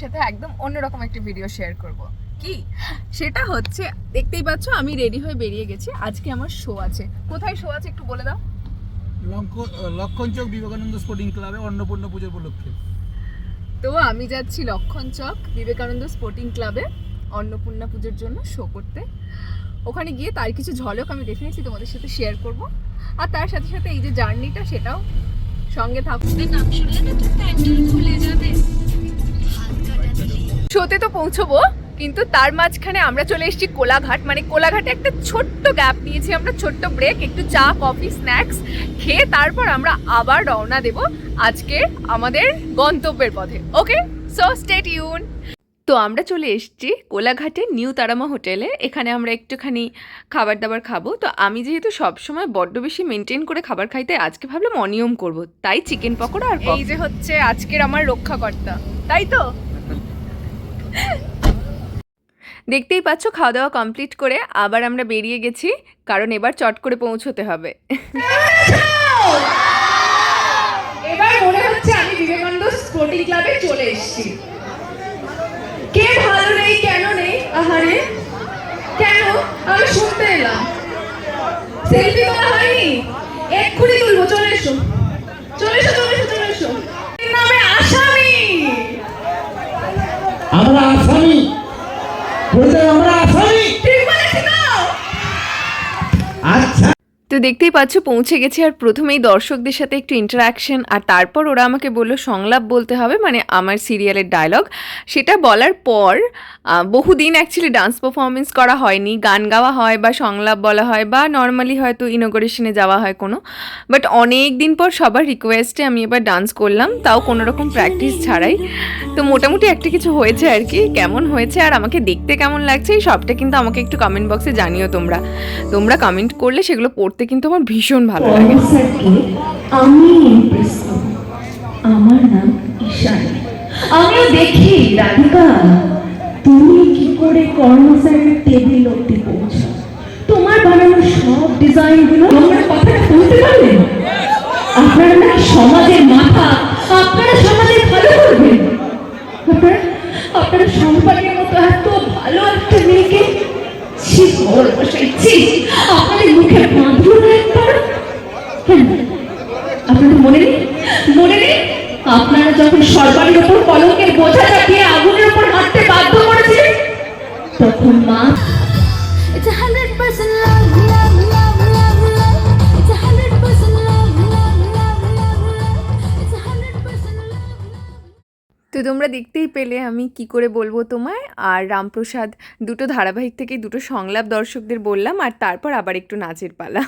সাথে একদম অন্যরকম একটা ভিডিও শেয়ার করব। কি সেটা হচ্ছে, দেখতেই পাচ্ছ আমি রেডি হয়ে বেরিয়ে গেছি। আজকে আমার শো আছে। কোথায় শো আছে একটু বলে দাও। লক্ষণচক বিবেকানন্দ স্পোর্টিং ক্লাবে অন্নপূর্ণা পুজোর উপলক্ষে। তো আমি যাচ্ছি লক্ষণচক বিবেকানন্দ স্পোর্টিং ক্লাবে অন্নপূর্ণা পুজোর জন্য শো করতে। ওখানে গিয়ে তার কিছু ঝলক আমি ডেফিনেটলি তোমাদের সাথে শেয়ার করব। আর তার সাথে সাথে এই যে জার্নিটা সেটাও সঙ্গে থাকবে। নাম শুনলে না তো প্যান্ডেল খুলে যাবে। শোতে তো পৌঁছবো, কিন্তু তার মাঝখানে আমরা চলে এসেছি কোলাঘাট। মানে কোলাঘাটে একটা ছোট্ট গ্যাপ নিয়েছি আমরা, ছোট্ট ব্রেক, একটু চা কফি স্ন্যাক্স খেয়ে তারপর আমরা আবার রওনা দেব আজকে আমাদের গন্তব্যের পথে। ওকে, সো স্টে টিউন। তো আমরা চলে এসেছি কোলাঘাটে নিউ তারামা হোটেলে। এখানে আমরা একটুখানি খাবার দাবার খাবো। তো আমি যেহেতু সবসময় বড্ড বেশি মেনটেন করে খাবার খাইতে, আজকে ভাবলাম অনিয়ম করব, তাই চিকেন পকোড়া আর এই যে হচ্ছে আজকের আমার রক্ষাকর্তা, তাই তো। দেখতেই পাচ্ছ খাওয়া দাওয়া কমপ্লিট করে আবার আমরা বেরিয়ে গেছি, কারণ এবার চট করে পৌঁছতে হবে। এবার মনে হচ্ছে আমি বিবেকানন্দ স্পোর্টিং ক্লাবে চলে এসেছি। কে ভালো নেই, কেন নেই? আহারে কেন? আমি শুনতে এলাম সেলফি তোলা হয়নি, এক্ষুনি তুলবো। চলে এসো, চলে এসো, চলে এসো, চলে এসো। নামে আসামি, আমরা আসামি, আমরা আসামি। ঠিক বলেছি তো? আচ্ছা, তো দেখতেই পাচ্ছ পৌঁছে গেছি। আর প্রথমেই দর্শকদের সাথে একটু ইন্টারাকশন, আর তারপর ওরা আমাকে বললো সংলাপ বলতে হবে, মানে আমার সিরিয়ালের ডায়লগ। সেটা বলার পর বহুদিন অ্যাকচুয়ালি ডান্স পারফরমেন্স করা হয়নি, গান গাওয়া হয় বা সংলাপ বলা হয় বা নর্মালি হয়তো ইনোগ্রেশনে যাওয়া হয় কোনো, বাট অনেক দিন পর সবার রিকোয়েস্টে আমি এবার ডান্স করলাম, তাও কোনো রকম প্র্যাকটিস ছাড়াই। তো মোটামুটি একটা কিছু হয়েছে আর কি। কেমন হয়েছে আর আমাকে দেখতে কেমন লাগছে এই সবটা কিন্তু আমাকে একটু কমেন্ট বক্সে জানিও। তোমরা কমেন্ট করলে সেগুলো পড়তে কিন্তু আমার ভীষণ ভালো লাগে। আমি ইমপ্রেস করব। আমার নাম ঈশানী। আমিও দেখি রাধিকা তুমি কি করে কর্মচারীর টেবিল অব্দি পৌঁছো। তোমার বানানো সব ডিজাইনগুলো তোমরা কথাটা বলতে পারবেন। আপনারা নাকি সমাজের মাথা, আপনারা সমাজের ভালো করবেন। আপনারা সম্পাদের মতো এত ভালো একটা মেয়েকে আপনাদের মুখে বাঁধলো না একবার? আপনাদের মনে নেই? মনে নেই আপনারা যখন সরকারের উপর কলঙ্কের বোঝা চাপিয়ে আগুনের উপর হাঁটতে বাধ্য করেছিলেন, তখন মা It's 100% love, love, love, love, love. It's 100% love, love, love, love, love. It's 100% love, love. তো তোমরা দেখতেই পেলে আমি কি করে বলবো তোমায়। আর রামপ্রসাদ দুটো ধারাবাহিক থেকে দুটো সংলাপ দর্শকদের বললাম, আর তারপর আবার একটু নাচের পালা।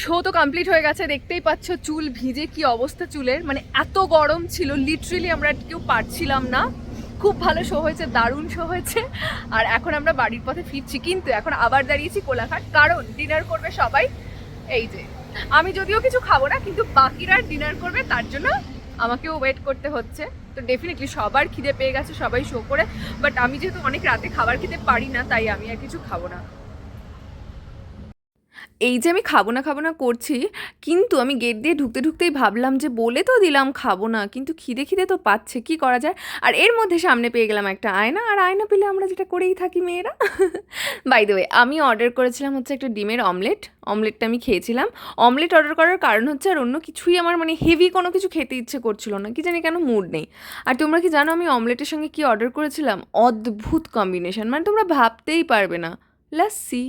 শো তো কমপ্লিট হয়ে গেছে, দেখতেই পাচ্ছ চুল ভিজে কি অবস্থা চুলের, মানে এত গরম ছিল লিটারেলি আমরা কেউ পারছিলাম না। খুব ভালো শো হয়েছে, দারুণ শো হয়েছে। আর এখন আমরা বাড়ির পথে ফিরছি, কিন্তু এখন আবার দাঁড়িয়েছি কোলাঘাট, কারণ ডিনার করবে সবাই। এই যে আমি যদিও কিছু খাবো না, কিন্তু বাকিরা ডিনার করবে, তার জন্য আমাকেও ওয়েট করতে হচ্ছে। তো ডেফিনেটলি সবার খিদে পেয়ে গেছে, সবাই শো করে, বাট আমি যেহেতু অনেক রাতে খাবার খেতে পারি না, তাই আমি আর কিছু খাবো না। এই যে আমি খাবো না করছি, কিন্তু আমি গেট দিয়ে ঢুকতে ঢুকতেই ভাবলাম যে বলে তো দিলাম খাবো না, কিন্তু খিদে তো পাচ্ছে, কি করা যায়। আর এর মধ্যে সামনে পেয়ে গেলাম একটা আয়না, আর আয়না পেলে আমরা যেটা করেই থাকি মেয়েরা। বাই দ্য ওয়ে, আমি অর্ডার করেছিলাম হচ্ছে একটা ডিমের অমলেটটা আমি খেয়েছিলাম। অমলেট অর্ডার করার কারণ হচ্ছে আর অন্য কিছুই, আমার মানে হেভি কোনো কিছু খেতে ইচ্ছে করছিল না, কি জানি কেন মুড নেই। আর তোমরা কি জানো আমি অমলেটের সঙ্গে কি অর্ডার করেছিলাম? অদ্ভুত কম্বিনেশন, মানে তোমরা ভাবতেই পারবে না। লাস্সি,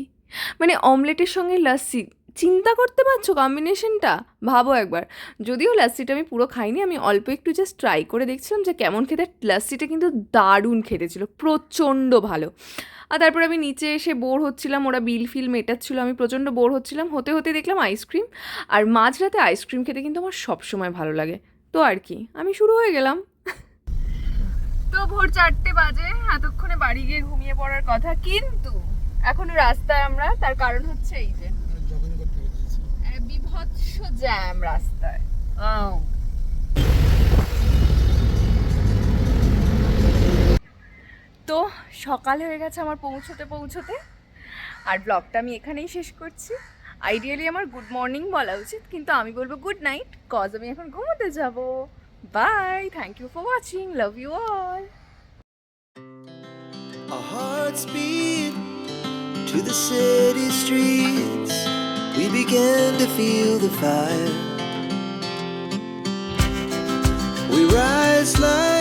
মানে অমলেটের সঙ্গে লাস্সি, চিন্তা করতে পারছো কম্বিনেশনটা? ভাবো একবার। যদিও লাস্সিটা আমি পুরো খাইনি, আমি অল্প একটু জাস্ট ট্রাই করে দেখছিলাম যে কেমন খেতে। লাস্সিটা কিন্তু দারুণ খেতে ছিল, প্রচণ্ড ভালো। আর তারপর আমি নিচে এসে বোর হচ্ছিলাম, ওরা বিল ফিল মেটাচ্ছিলো, আমি প্রচণ্ড বোর হচ্ছিলাম। হতে হতে দেখলাম আইসক্রিম, আর মাঝরাতে আইসক্রিম খেতে কিন্তু আমার সবসময় ভালো লাগে। তো আর কি, আমি শুরু হয়ে গেলাম। তো ভোর 4টে বাজে, এতক্ষণে বাড়ি গিয়ে ঘুমিয়ে পড়ার কথা, কিন্তু এখনো রাস্তায় আমরা। তার কারণ হচ্ছে এই যে বিভৎস জ্যাম রাস্তায়। তো সকাল হয়ে গেছে আমার পৌঁছতে, আর ব্লগটা আমি এখানেই শেষ করছি। আইডিয়ালি আমার গুড মর্নিং বলা উচিত, কিন্তু আমি বলবো গুড নাইট, কজ আমি এখন ঘুমোতে যাব। Bye, thank you for watching, love you all. Our hearts beat to the city streets. We began to feel the fire. We rise like